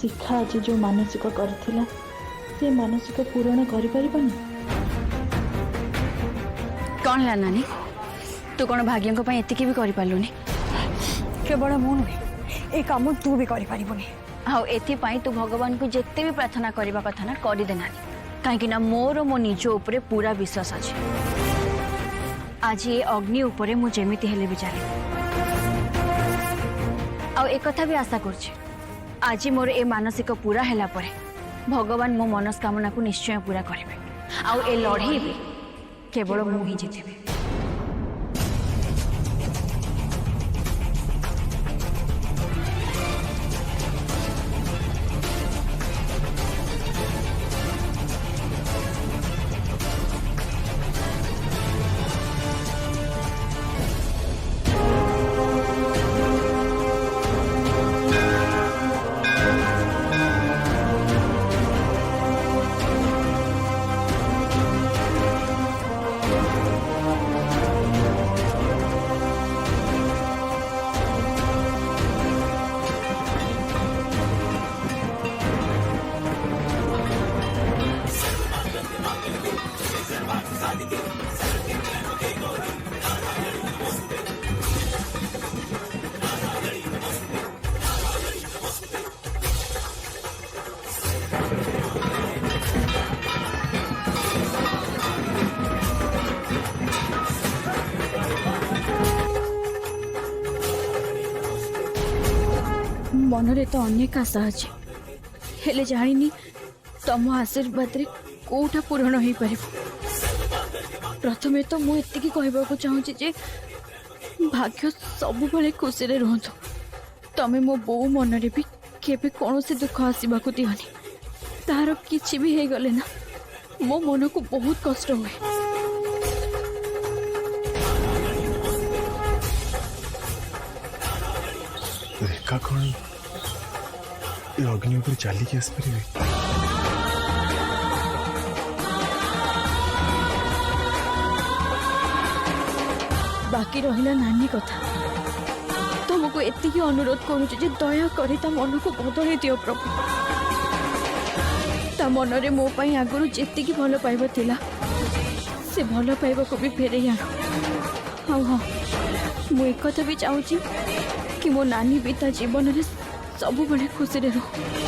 शिखा आज जो मानसिक करथिला से मानसिक पूरण करि परिबनी। कौन है नानी तू कौन भाग्यों को एति भी कर पालुनी केवल मु नुहे ए काम तू भी कर पारिबनी। आउ एथिपाई तू भगवान को जेते भी प्रार्थना करबा कथा ना कर दे नानी कहीं ना मोर मो निज उपरे पूरा विश्वास अच्छे। आज ये अग्नि उपरे मु जेमिति हेले भी चले आउ एक कथा भी आशा करछि आज मोर ए मानसिक पूरा हैला परे भगवान मो मनस्कामना को निश्चय पूरा करेंगे आउ ए लड़ाई भी केवल मु ही जीतेबे। मनरे तो अनेक आशा अच्छे हेले जानी तम आशीर्वाद रे कोटा पूरण हो पार। प्रथमे तो मुझे कहवाक चाहूँगी जे भाग्य सब बड़े खुशी रे रुहतु तमें मो बो मनरे भी केबे कौन से दुख आसवा दिहनी तार किछि भी हो गले ना मो मन को बहुत कष्ट हुए। रेखा कौन ये अग्नि ऊपर चली के आस पारे बाकी रहिला नानी कथा तुमको एति अनुरोध करूँ जे दया करे ता मन को बदल दियो प्रभु ता मन रे मो पई आगुरु जेति की भल पाइबा थिला से भल पाइबा को भी फेरे आनो। हाँ हाँ मु एक कथा भी चाहूँ कि मो नानी भी ता जीवन रे सब बड़े खुशी रे रहो।